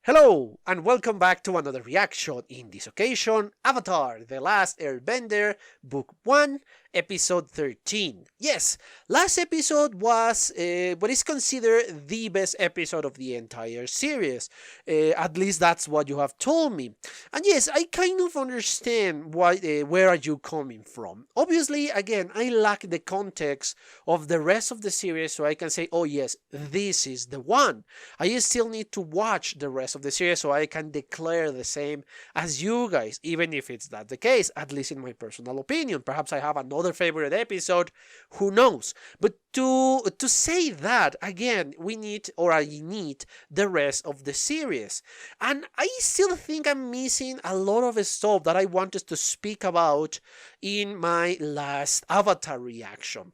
Hello, and welcome back to another reaction. In this occasion, Avatar, The Last Airbender, Book 1, Episode 13. Yes, last episode was what is considered the best episode of the entire series. At least that's what you have told me. And yes, I kind of understand where are you coming from. Obviously, again, I lack the context of the rest of the series, so I can say, oh yes, this is the one. I still need to watch the rest of the series so I can declare the same as you guys, even if it's not the case, at least in my personal opinion. Perhaps I have another favorite episode, who knows? But to say that, again, I need the rest of the series. And I still think I'm missing a lot of stuff that I wanted to speak about in my last Avatar reaction.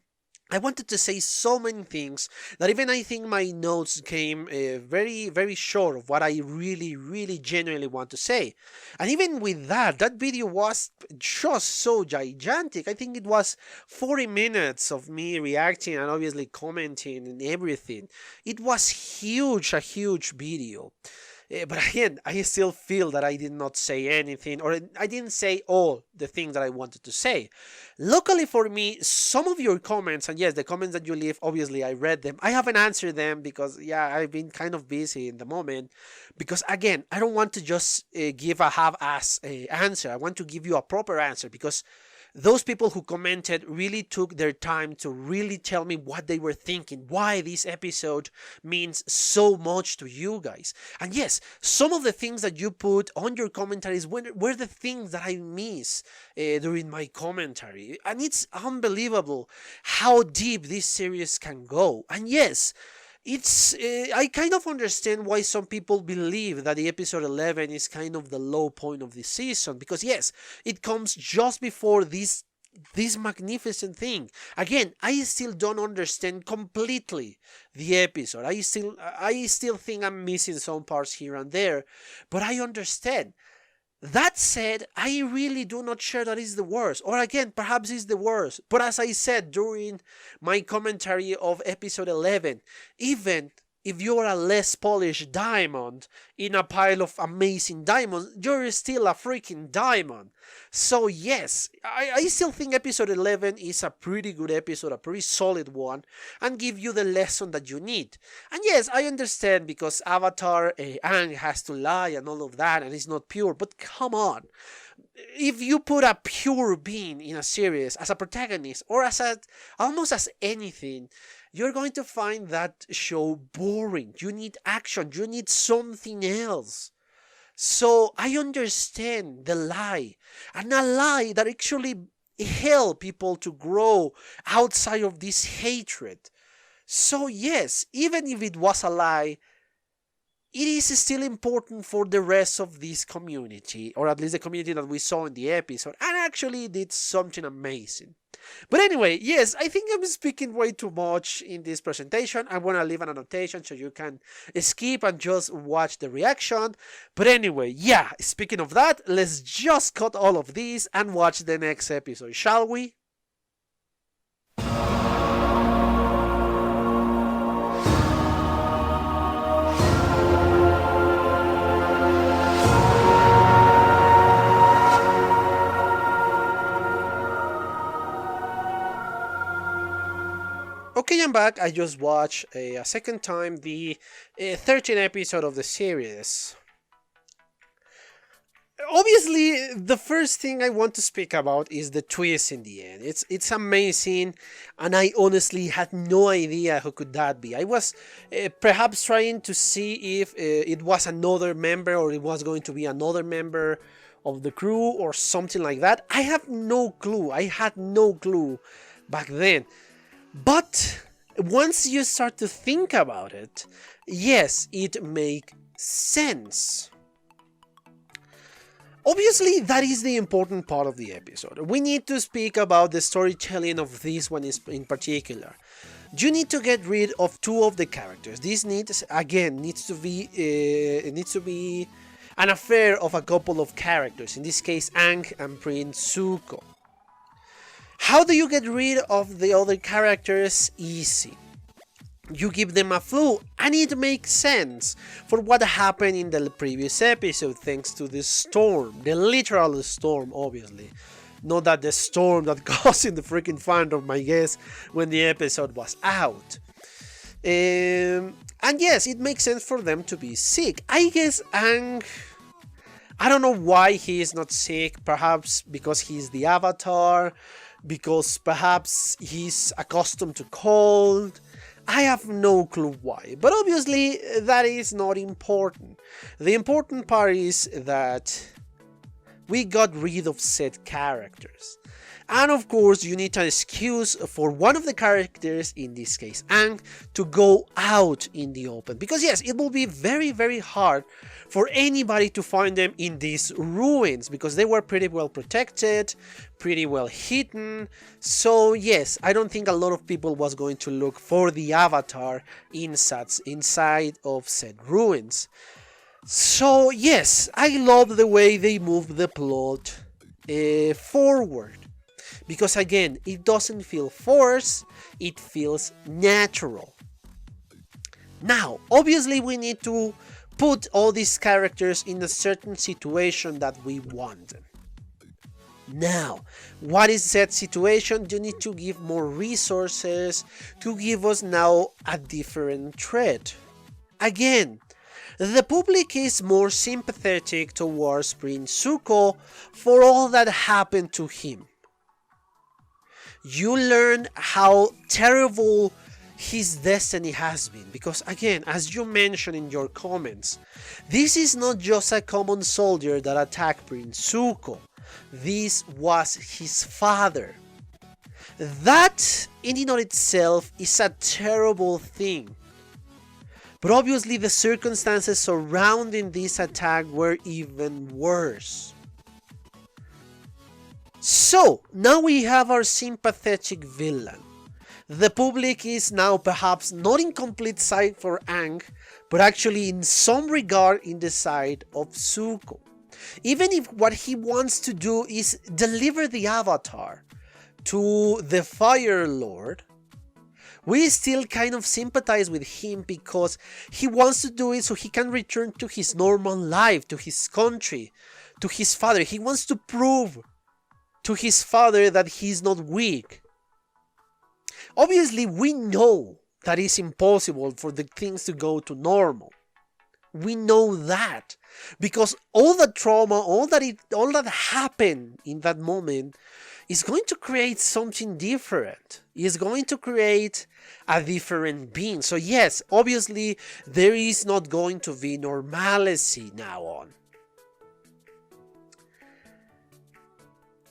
I wanted to say so many things that even I think my notes came very short of what I really genuinely want to say. And even with that, that video was just so gigantic. I think it was 40 minutes of me reacting and obviously commenting and everything. It was huge, a huge video. But again, I still feel that I did not say anything, or I didn't say all the things that I wanted to say. Luckily for me, some of your comments, and yes, the comments that you leave, obviously I read them. I haven't answered them because, yeah, I've been kind of busy in the moment. Because again, I don't want to just give a half-ass answer. I want to give you a proper answer because those people who commented really took their time to really tell me what they were thinking, why this episode means so much to you guys. And yes, some of the things that you put on your commentaries were the things that I miss during my commentary. And it's unbelievable how deep this series can go. And yes, I kind of understand why some people believe that the episode 11 is kind of the low point of the season, because yes, it comes just before this magnificent thing. Again, I still don't understand completely the episode. I still think I'm missing some parts here and there, but I understand. That said, I really do not share that is the worst, or again, perhaps it's the worst. But as I said during my commentary of episode 11, even if you're a less polished diamond in a pile of amazing diamonds, you're still a freaking diamond. So yes, I still think episode 11 is a pretty good episode, a pretty solid one, and give you the lesson that you need. And yes, I understand because Avatar, Aang has to lie and all of that, and it's not pure, but come on. If you put a pure being in a series as a protagonist or almost as anything, you're going to find that show boring. You need action, you need something else. So I understand the lie, and a lie that actually help people to grow outside of this hatred. So yes, even if it was a lie, it is still important for the rest of this community, or at least the community that we saw in the episode, and actually did something amazing. But anyway, yes, I think I'm speaking way too much in this presentation. I'm gonna leave an annotation so you can skip and just watch the reaction. But anyway, yeah, speaking of that, let's just cut all of this and watch the next episode, shall we? Okay, I'm back. I just watched a second time the 13th episode of the series. Obviously, the first thing I want to speak about is the twist in the end. It's amazing, and I honestly had no idea who could that be. I was perhaps trying to see if it was another member or it was going to be another member of the crew or something like that. I have no clue. I had no clue back then. But once you start to think about it, yes, it makes sense. Obviously, that is the important part of the episode. We need to speak about the storytelling of this one in particular. You need to get rid of two of the characters. This needs to be an affair of a couple of characters. In this case, Aang and Prince Zuko. How do you get rid of the other characters? Easy. you give them a flu, and it makes sense for what happened in the previous episode, thanks to the storm, the literal storm, obviously. Not that the storm that caused in the freaking fandom, I guess, when the episode was out. And yes, it makes sense for them to be sick. I guess Aang, I don't know why he is not sick. Perhaps because he's the Avatar, because perhaps he's accustomed to cold. I have no clue why, but obviously that is not important. The important part is that we got rid of said characters. And of course, you need an excuse for one of the characters, in this case Aang, to go out in the open. Because yes, it will be very, very hard for anybody to find them in these ruins, because they were pretty well protected, pretty well hidden. So yes, I don't think a lot of people was going to look for the Avatar inside of said ruins. So yes, I love the way they move the plot forward. Because again, it doesn't feel forced, it feels natural. Now, obviously we need to put all these characters in a certain situation that we want them. Now, what is that situation? You need to give more resources to give us now a different threat. Again, the public is more sympathetic towards Prince Zuko for all that happened to him. You learn how terrible his destiny has been, because again, as you mentioned in your comments, this is not just a common soldier that attacked Prince Zuko. This was his father. That in and of itself is a terrible thing. But obviously the circumstances surrounding this attack were even worse. So, now we have our sympathetic villain. The public is now perhaps not in complete side for Aang, but actually in some regard in the side of Zuko. Even if what he wants to do is deliver the Avatar to the Fire Lord, we still kind of sympathize with him because he wants to do it so he can return to his normal life, to his country, to his father. He wants to prove to his father that he's not weak. Obviously, we know that it's impossible for the things to go to normal. We know that because all the trauma, all that happened in that moment is going to create something different. It's going to create a different being. So yes, obviously there is not going to be normalcy now on.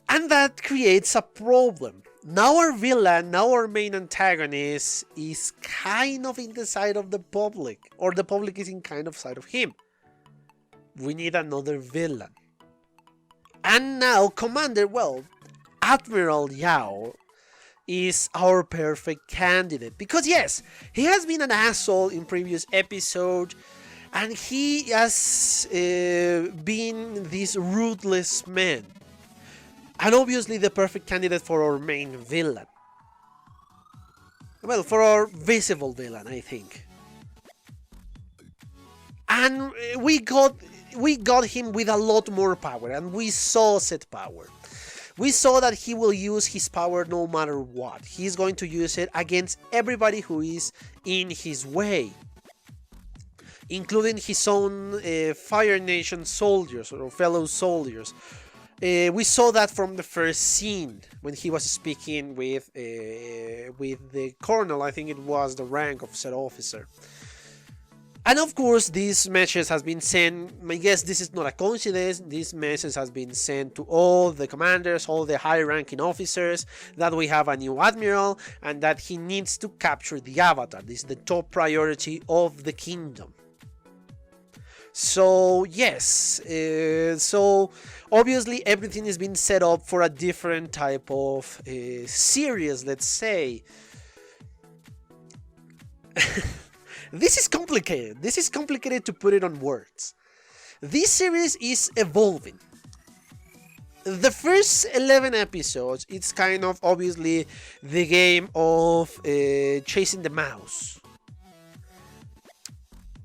And that creates a problem. Now our villain, now our main antagonist is kind of in the side of the public, or the public is in kind of side of him. We need another villain. And now Admiral Yao is our perfect candidate. Because yes, he has been an asshole in previous episodes, and he has been this ruthless man. And obviously the perfect candidate for our main villain. Well, for our visible villain, I think. And we got him with a lot more power, and we saw said power. We saw that he will use his power no matter what. He's going to use it against everybody who is in his way, including his own Fire Nation soldiers or fellow soldiers. We saw that from the first scene when he was speaking with the colonel. I think it was the rank of said officer. And of course, this message has been sent. I guess this is not a coincidence. This message has been sent to all the commanders, all the high-ranking officers, that we have a new admiral and that he needs to capture the Avatar. This is the top priority of the kingdom. So yes, so obviously everything has been set up for a different type of series, let's say. This is complicated. This is complicated to put it on words. This series is evolving. The first 11 episodes, it's kind of obviously the game of chasing the mouse.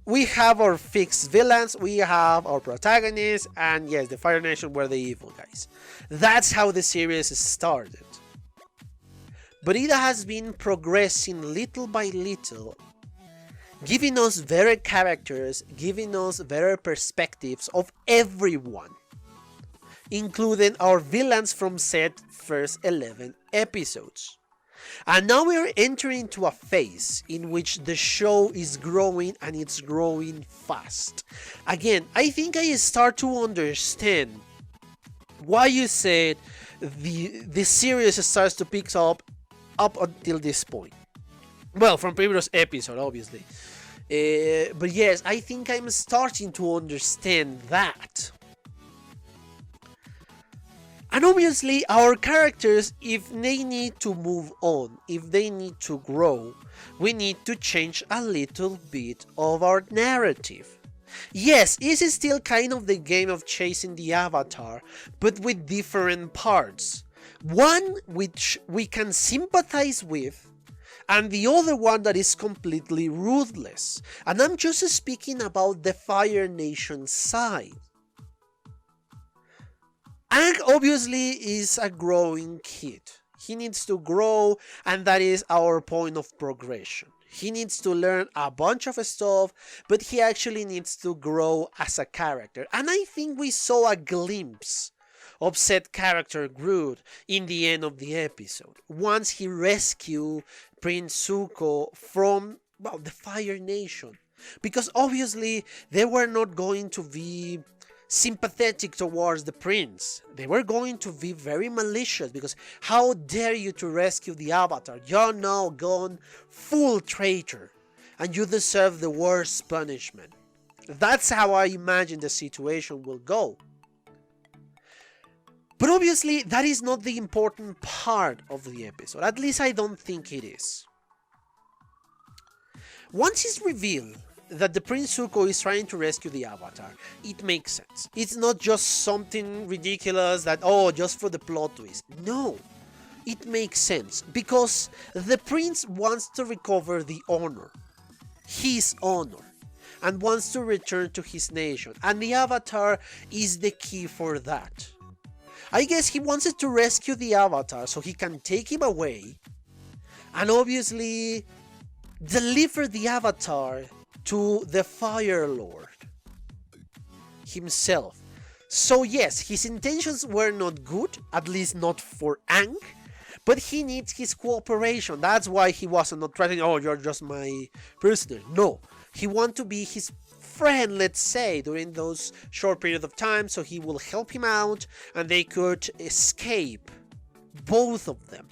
we have our fixed villains, we have our protagonists, and yes, the Fire Nation were the evil guys. That's how the series started. But it has been progressing little by little, giving us better characters, giving us better perspectives of everyone, including our villains from said first 11 episodes. And now we are entering into a phase in which the show is growing, and it's growing fast. Again, I think I start to understand why you said the series starts to pick up until this point. Well, from previous episode, obviously. But yes, I think I'm starting to understand that. And obviously, our characters, if they need to move on, if they need to grow, we need to change a little bit of our narrative. Yes, this is still kind of the game of chasing the avatar, but with different parts. One which we can sympathize with, and the other one that is completely ruthless. And I'm just speaking about the Fire Nation side. Aang obviously is a growing kid. He needs to grow, and that is our point of progression. He needs to learn a bunch of stuff, but he actually needs to grow as a character. And I think we saw a glimpse of said character growth in the end of the episode, once he rescued Prince Zuko from, well, the Fire Nation. Because obviously they were not going to be sympathetic towards the prince. They were going to be very malicious, because how dare you to rescue the avatar? You're now gone full traitor, and you deserve the worst punishment. That's how I imagine the situation will go. But obviously that is not the important part of the episode. At least I don't think it is. Once it's revealed that the Prince Zuko is trying to rescue the avatar, it makes sense. It's not just something ridiculous that, oh, just for the plot twist. No, it makes sense, because the prince wants to recover the honor, his honor, and wants to return to his nation, and the avatar is the key for that. I guess he wanted to rescue the avatar so he can take him away, and obviously deliver the avatar to the Fire Lord himself. So yes, his intentions were not good, at least not for Aang, but he needs his cooperation. That's why he wasn't not threatening, oh, you're just my prisoner. No, he wants to be his friend, let's say, during those short period of time, so he will help him out and they could escape, both of them.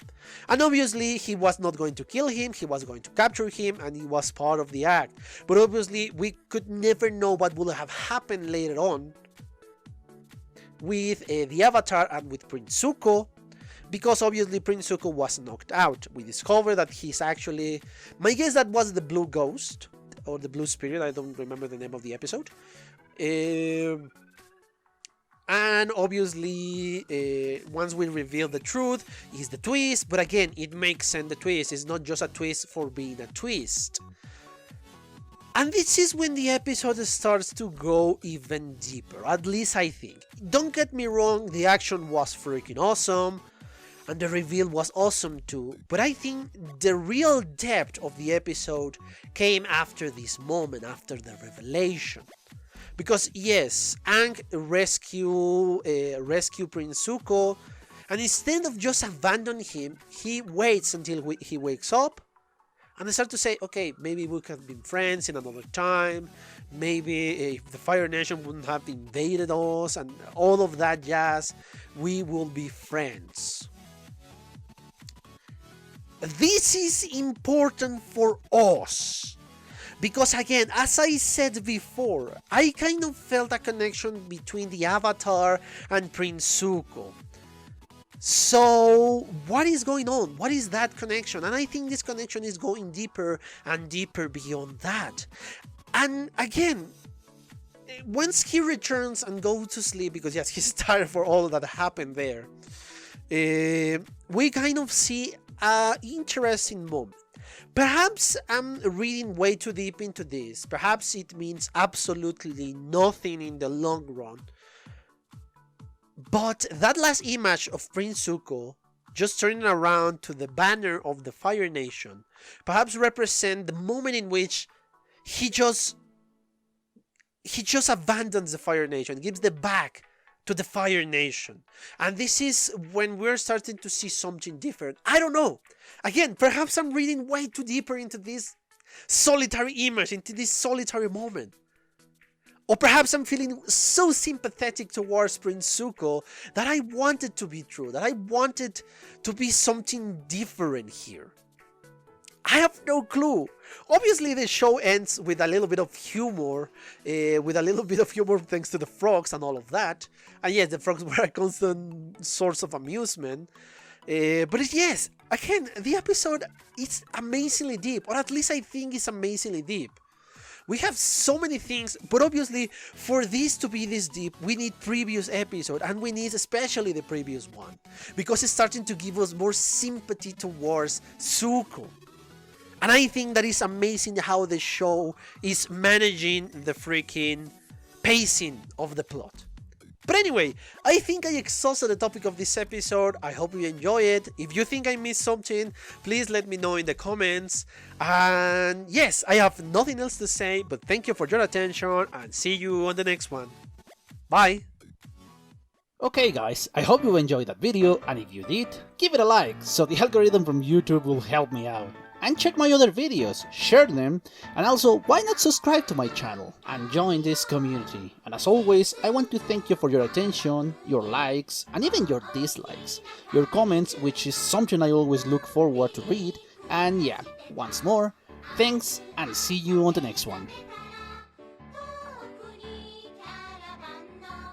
And obviously he was not going to kill him, he was going to capture him, and he was part of the act. But obviously we could never know what would have happened later on with the avatar and with Prince Zuko, because obviously Prince Zuko was knocked out. We discovered that he's actually, my guess that was the blue ghost, or the blue spirit, I don't remember the name of the episode. And obviously, once we reveal the truth, is the twist. But again, it makes sense, the twist. It's not just a twist for being a twist. And this is when the episode starts to go even deeper. At least I think. Don't get me wrong, the action was freaking awesome. And the reveal was awesome too. But I think the real depth of the episode came after this moment, after the revelation. Because yes, Aang rescue Prince Zuko, and instead of just abandoning him, he waits until he wakes up, and they start to say, okay, maybe we could have been friends in another time, maybe if the Fire Nation wouldn't have invaded us, and all of that jazz, we will be friends. This is important for us. Because again, as I said before, I kind of felt a connection between the Avatar and Prince Zuko. So, what is going on? What is that connection? And I think this connection is going deeper and deeper beyond that. And again, once he returns and goes to sleep, because yes, he's tired for all that happened there, we kind of see an interesting moment. Perhaps I'm reading way too deep into this. Perhaps it means absolutely nothing in the long run. But that last image of Prince Zuko just turning around to the banner of the Fire Nation perhaps represent the moment in which he just abandons the Fire Nation, gives the back to the Fire Nation. And this is when we're starting to see something different. I don't know. Again, perhaps I'm reading way too deeper into this solitary image, into this solitary moment. Or perhaps I'm feeling so sympathetic towards Prince Zuko that I want it to be true, that I want it to be something different here. I have no clue. Obviously, the show ends with a little bit of humor, thanks to the frogs and all of that. And yes, the frogs were a constant source of amusement. But yes, again, the episode is amazingly deep, or at least I think it's amazingly deep. We have so many things, but obviously, for this to be this deep, we need previous episode, and we need especially the previous one, because it's starting to give us more sympathy towards Zuko. And I think that is amazing how the show is managing the freaking pacing of the plot. But anyway, I think I exhausted the topic of this episode. I hope you enjoy it. If you think I missed something, please let me know in the comments. And yes, I have nothing else to say, but thank you for your attention and see you on the next one. Bye! Okay guys, I hope you enjoyed that video, and if you did, give it a like so the algorithm from YouTube will help me out. And check my other videos, share them, and also why not subscribe to my channel and join this community. And as always, I want to thank you for your attention, your likes, and even your dislikes, your comments, which is something I always look forward to read. And yeah, once more, thanks and see you on the next one.